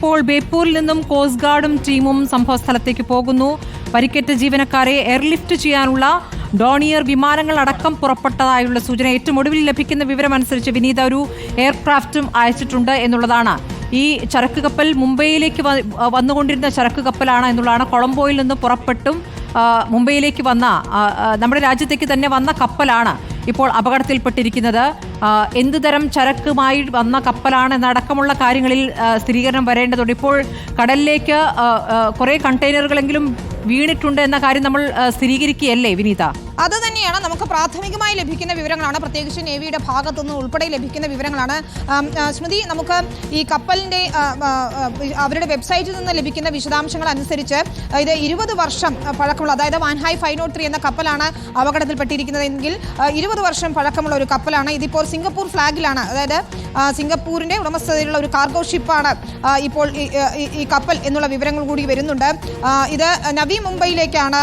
ഇപ്പോൾ ബേപ്പൂരിൽ നിന്നും കോസ്റ്റ് ഗാർഡും ടീമും സംഭവസ്ഥലത്തേക്ക് പോകുന്നു. പരിക്കേറ്റ ജീവനക്കാരെ എയർലിഫ്റ്റ് ചെയ്യാനുള്ള ഡോണിയർ വിമാനങ്ങൾ അടക്കം പുറപ്പെട്ടതായുള്ള സൂചന. ഏറ്റവും ഒടുവിൽ ലഭിക്കുന്ന വിവരമനുസരിച്ച് വിനീത ഒരു എയർക്രാഫ്റ്റും അയച്ചിട്ടുണ്ട് എന്നുള്ളതാണ്. ഈ ചരക്ക് കപ്പൽ മുംബൈയിലേക്ക് വന്നുകൊണ്ടിരുന്ന ചരക്ക് കപ്പലാണ് എന്നുള്ളതാണ്. കൊളംബോയിൽ നിന്ന് പുറപ്പെട്ടും മുംബൈയിലേക്ക് വന്ന നമ്മുടെ രാജ്യത്തേക്ക് തന്നെ വന്ന കപ്പലാണ് ഇപ്പോൾ അപകടത്തിൽപ്പെട്ടിരിക്കുന്നത്. എന്തുതരം ചരക്കുമായി വന്ന കപ്പലാണ് എന്നടക്കമുള്ള കാര്യങ്ങളിൽ സ്ഥിരീകരണം വരേണ്ടതുണ്ട്. ഇപ്പോൾ കടലിലേക്ക് കുറേ കണ്ടെയ്നറുകളെങ്കിലും വീണിട്ടുണ്ട് എന്ന കാര്യം നമ്മൾ സ്ഥിരീകരിക്കുകയല്ലേ വിനീത? അത് തന്നെയാണ് നമുക്ക് പ്രാഥമികമായി ലഭിക്കുന്ന വിവരങ്ങളാണ്, പ്രത്യേകിച്ച് നേവിയുടെ ഭാഗത്തുനിന്ന് ഉൾപ്പെടെ ലഭിക്കുന്ന വിവരങ്ങളാണ്. സ്മൃതി, നമുക്ക് ഈ കപ്പലിൻ്റെ അവരുടെ വെബ്സൈറ്റിൽ നിന്ന് ലഭിക്കുന്ന വിശദാംശങ്ങൾ അനുസരിച്ച് ഇത് 20 വർഷം പഴക്കമുള്ള, അതായത് വാൻഹായ് 503 എന്ന കപ്പലാണ് അപകടത്തിൽപ്പെട്ടിരിക്കുന്നതെങ്കിൽ 20 വർഷം പഴക്കമുള്ള ഒരു കപ്പലാണ്. ഇതിപ്പോൾ സിംഗപ്പൂർ ഫ്ലാഗിലാണ്, അതായത് സിംഗപ്പൂരിൻ്റെ ഉടമസ്ഥതയിലുള്ള ഒരു കാർഗോ ഷിപ്പാണ് ഇപ്പോൾ ഈ കപ്പൽ എന്നുള്ള വിവരങ്ങൾ കൂടി വരുന്നുണ്ട്. ഇത് നവി മുംബൈയിലേക്കാണ്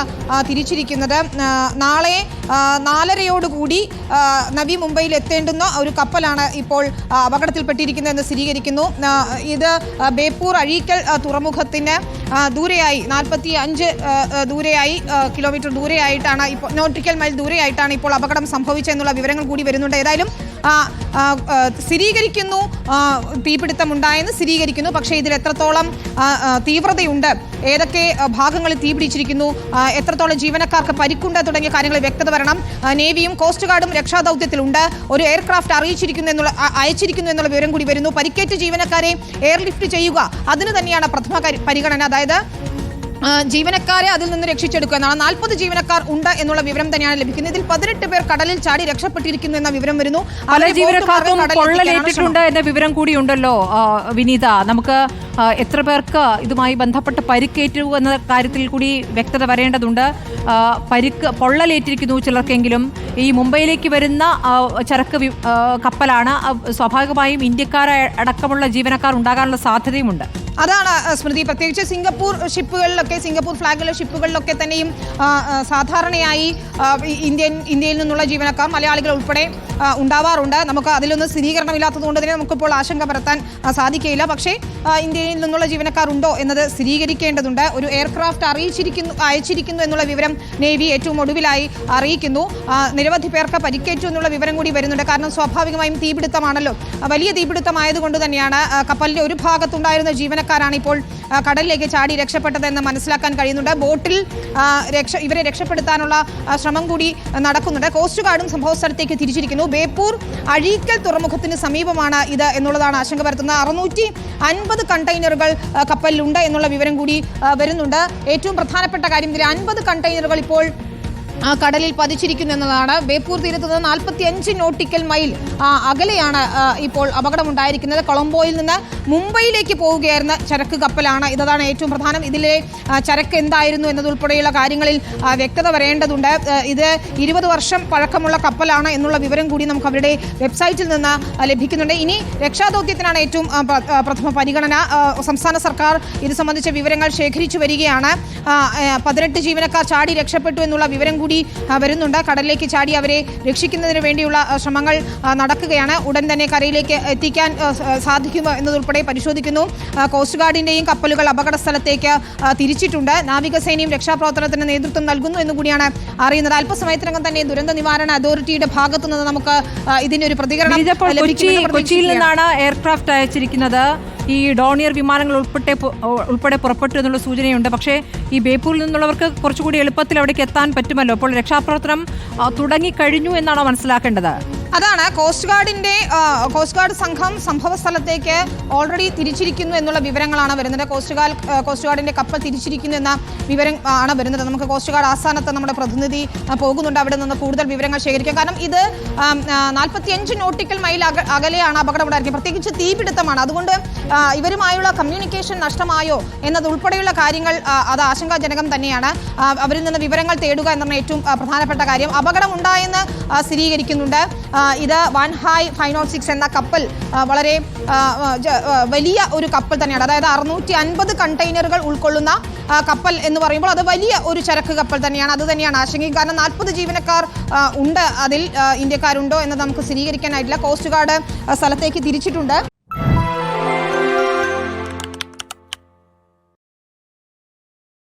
തിരിച്ചിരിക്കുന്നത്. നാളെ 4:30 നവി മുംബൈയിൽ എത്തേണ്ടുന്ന ഒരു കപ്പലാണ് ഇപ്പോൾ അപകടത്തിൽപ്പെട്ടിരിക്കുന്നതെന്ന് സ്ഥിരീകരിക്കുന്നു. ഇത് ബേപ്പൂർ അഴീക്കൽ തുറമുഖത്തിന് ദൂരെയായി 45 കിലോമീറ്റർ ദൂരെയായിട്ടാണ് ഇപ്പോൾ, നോട്ടിക്കൽ മൈൽ ദൂരെയായിട്ടാണ് ഇപ്പോൾ അപകടം സംഭവിച്ചതെന്നുള്ള വിവരങ്ങൾ കൂടി വരുന്നുണ്ട്. ഏതായാലും സ്ഥിരീകരിക്കുന്നു, തീപിടുത്തമുണ്ടായെന്ന് സ്ഥിരീകരിക്കുന്നു. പക്ഷേ ഇതിൽ എത്രത്തോളം തീവ്രതയുണ്ട്, ഏതൊക്കെ ഭാഗങ്ങളിൽ തീപിടിച്ചിരിക്കുന്നു, എത്രത്തോളം ജീവനക്കാർക്ക് പരിക്കുണ്ട് തുടങ്ങിയ കാര്യങ്ങളിൽ വ്യക്തത വരണം. നേവിയും കോസ്റ്റ് ഗാർഡും രക്ഷാദൗത്യത്തിലുണ്ട്. ഒരു എയർക്രാഫ്റ്റ് അയച്ചിരിക്കുന്നു എന്നുള്ള വിവരം കൂടി വരുന്നു. പരിക്കേറ്റ ജീവനക്കാരെ എയർലിഫ്റ്റ് ചെയ്യുക, അതിന് തന്നെയാണ് പ്രഥമ പരിഗണന. അതായത് ജീവനക്കാരെ അതിൽ നിന്ന് രക്ഷിച്ചെടുക്കുക എന്നാണ്. 40 ജീവനക്കാർ ഉണ്ട് എന്നുള്ള വിവരം തന്നെയാണ് ലഭിക്കുന്നത്. ഇതിൽ 18 പേർ കടലിൽ ചാടി രക്ഷപ്പെട്ടിരിക്കുന്നു എന്ന വിവരം വരുന്നു. പല ജീവനക്കാർക്കും പൊള്ളലേറ്റിട്ടുണ്ട് എന്ന വിവരം കൂടിയുണ്ടല്ലോ വിനീത. നമുക്ക് എത്ര പേർക്ക് ഇതുമായി ബന്ധപ്പെട്ട് പരിക്കേറ്റു എന്ന കാര്യത്തിൽ കൂടി വ്യക്തത വരേണ്ടതുണ്ട്. പൊള്ളലേറ്റിരിക്കുന്നു ചിലർക്കെങ്കിലും. ഈ മുംബൈയിലേക്ക് വരുന്ന ചരക്ക് കപ്പലാണ്. സ്വാഭാവികമായും ഇന്ത്യക്കാരടക്കമുള്ള ജീവനക്കാർ ഉണ്ടാകാനുള്ള സാധ്യതയുമുണ്ട്. അതാണ് സ്മൃതി, പ്രത്യേകിച്ച് സിംഗപ്പൂർ ഷിപ്പുകളിലൊക്കെ, സിംഗപ്പൂർ ഫ്ലാഗുള്ള ഷിപ്പുകളിലൊക്കെ തന്നെയും സാധാരണയായി ഇന്ത്യയിൽ നിന്നുള്ള ജീവനക്കാർ, മലയാളികൾ ഉൾപ്പെടെ ഉണ്ടാവാറുണ്ട്. നമുക്ക് അതിലൊന്നും സ്ഥിരീകരണമില്ലാത്തതുകൊണ്ട് തന്നെ നമുക്കിപ്പോൾ ആശങ്ക പരത്താൻ സാധിക്കുകയില്ല. പക്ഷേ ഇന്ത്യയിൽ നിന്നുള്ള ജീവനക്കാർ ഉണ്ടോ എന്നത് സ്ഥിരീകരിക്കേണ്ടതുണ്ട്. ഒരു എയർക്രാഫ്റ്റ് അയച്ചിരിക്കുന്നു എന്നുള്ള വിവരം നേവി ഏറ്റവും ഒടുവിലായി അറിയിക്കുന്നു. നിരവധി പേർക്ക് പരിക്കേറ്റു എന്നുള്ള വിവരം കൂടി വരുന്നുണ്ട്. കാരണം സ്വാഭാവികമായും തീപിടുത്തമാണല്ലോ, വലിയ തീപിടുത്തമായതുകൊണ്ട് തന്നെയാണ് കപ്പലിൻ്റെ ഒരു ഭാഗത്തുണ്ടായിരുന്ന ജീവനക്കാരാണ് ഇപ്പോൾ കടലിലേക്ക് ചാടി രക്ഷപ്പെട്ടതെന്ന് മനസ്സിലാക്കാൻ കഴിയുന്നുണ്ട്. ബോട്ടിൽ ഇവരെ രക്ഷപ്പെടുത്താനുള്ള ശ്രമം കൂടി നടക്കുന്നുണ്ട്. കോസ്റ്റ് ഗാർഡും സംഭവ സ്ഥലത്തേക്ക് തിരിച്ചിരിക്കുന്നു. ബേപ്പൂർ അഴീക്കൽ തുറമുഖത്തിന് സമീപമാണ് ഇത് എന്നുള്ളതാണ് ആശങ്ക പരത്തുന്നത്. 650 കണ്ടെയ്നറുകൾ കപ്പലിലുണ്ട് എന്നുള്ള വിവരം കൂടി വരുന്നുണ്ട്. ഏറ്റവും പ്രധാനപ്പെട്ട കാര്യം, ഇതിൽ 50 കണ്ടെയ്നറുകൾ ഇപ്പോൾ കടലിൽ പതിച്ചിരിക്കുന്നു എന്നതാണ്. ബേപ്പൂർ തീരത്ത് നിന്ന് 45 നോട്ടിക്കൽ മൈൽ അകലെയാണ് ഇപ്പോൾ അപകടമുണ്ടായിരിക്കുന്നത്. കൊളംബോയിൽ നിന്ന് മുംബൈയിലേക്ക് പോവുകയായിരുന്ന ചരക്ക് കപ്പലാണ്. ഇതാണ് ഏറ്റവും പ്രധാനം. ഇതിലെ ചരക്ക് എന്തായിരുന്നു എന്നതുൾപ്പെടെയുള്ള കാര്യങ്ങളിൽ വ്യക്തത വരേണ്ടതുണ്ട്. ഇത് 20 വർഷം പഴക്കമുള്ള കപ്പലാണ് എന്നുള്ള വിവരം കൂടി നമുക്ക് അവരുടെ വെബ്സൈറ്റിൽ നിന്ന് ലഭിക്കുന്നുണ്ട്. ഇനി രക്ഷാദൗത്യത്തിനാണ് ഏറ്റവും പ്രഥമ പരിഗണന. സംസ്ഥാന സർക്കാർ ഇത് സംബന്ധിച്ച വിവരങ്ങൾ ശേഖരിച്ചു വരികയാണ്. 18 ജീവനക്കാർ ചാടി രക്ഷപ്പെട്ടു എന്നുള്ള വിവരം കൂടി വരുന്നുണ്ട്. കടലിലേക്ക് ചാടി അവരെ രക്ഷിക്കുന്നതിന് വേണ്ടിയുള്ള ശ്രമങ്ങൾ നടക്കുകയാണ്. ഉടൻ തന്നെ കരയിലേക്ക് എത്തിക്കാൻ സാധിക്കുമോ എന്നതുൾപ്പെടെ പരിശോധിക്കുന്നു. കോസ്റ്റ് ഗാർഡിൻ്റെയും കപ്പലുകൾ അപകട സ്ഥലത്തേക്ക് തിരിച്ചിട്ടുണ്ട്. നാവികസേനയും രക്ഷാപ്രവർത്തനത്തിന് നേതൃത്വം നൽകുന്നു എന്നുകൂടിയാണ് അറിയുന്നത്. അല്പസമയത്തിനകം തന്നെ ദുരന്ത നിവാരണ അതോറിറ്റിയുടെ ഭാഗത്തു നിന്ന് നമുക്ക് ഇതിന്റെ ഒരു പ്രതികരണം. കൊച്ചിയിൽ നിന്നാണ് എയർക്രാഫ്റ്റ് അയച്ചിരിക്കുന്നത്. ഈ ഡോണിയർ വിമാനങ്ങൾ ഉൾപ്പെടെ പുറപ്പെട്ടു എന്നുള്ള സൂചനയുണ്ട്. പക്ഷേ ഈ ബേപ്പൂരിൽ നിന്നുള്ളവർക്ക് കുറച്ചുകൂടി എളുപ്പത്തിൽ അവിടേക്ക് എത്താൻ പറ്റുമല്ലോ. അപ്പോൾ രക്ഷാപ്രവർത്തനം തുടങ്ങിക്കഴിഞ്ഞു എന്നാണോ മനസ്സിലാക്കേണ്ടത്? അതാണ് കോസ്റ്റ് ഗാർഡ് സംഘം സംഭവ സ്ഥലത്തേക്ക് ഓൾറെഡി തിരിച്ചിരിക്കുന്നു എന്നുള്ള വിവരങ്ങളാണ് വരുന്നത്. കോസ്റ്റ് ഗാർഡിന്റെ കപ്പൽ തിരിച്ചിരിക്കുന്നു എന്ന വിവരം ആണ് വരുന്നത്. നമുക്ക് കോസ്റ്റ് ഗാർഡ് ആസ്ഥാനത്ത് നമ്മുടെ പ്രതിനിധി പോകുന്നുണ്ട്. അവിടെ നിന്ന് കൂടുതൽ വിവരങ്ങൾ ശേഖരിക്കാം. കാരണം ഇത് 45 നോട്ടിക്കൽ മൈൽ അകലെയാണ് അപകടമുണ്ടായിരിക്കുന്നത്. പ്രത്യേകിച്ച് തീപിടുത്തമാണ്. അതുകൊണ്ട് ഇവരുമായുള്ള കമ്മ്യൂണിക്കേഷൻ നഷ്ടമായോ എന്നതുൾപ്പെടെയുള്ള കാര്യങ്ങൾ അത് ആശങ്കാജനകം തന്നെയാണ്. അവരിൽ നിന്ന് വിവരങ്ങൾ തേടുക എന്നാണ് ഏറ്റവും പ്രധാനപ്പെട്ട കാര്യം. അപകടമുണ്ടായെന്ന് സ്ഥിരീകരിക്കുന്നുണ്ട്. ഇത് വാൻഹായ് 506 എന്ന കപ്പൽ വളരെ വലിയ ഒരു കപ്പൽ തന്നെയാണ്. അതായത് 650 കണ്ടെയ്നറുകൾ ഉൾക്കൊള്ളുന്ന കപ്പൽ എന്ന് പറയുമ്പോൾ അത് വലിയ ഒരു ചരക്ക് കപ്പൽ തന്നെയാണ്. അത് തന്നെയാണ് ആശങ്ക. കാരണം 40 ജീവനക്കാർ ഉണ്ട്. അതിൽ ഇന്ത്യക്കാരുണ്ടോ എന്ന് നമുക്ക് സ്ഥിരീകരിക്കാനായിട്ടില്ല. കോസ്റ്റ് ഗാർഡ് സ്ഥലത്തേക്ക് തിരിച്ചിട്ടുണ്ട്.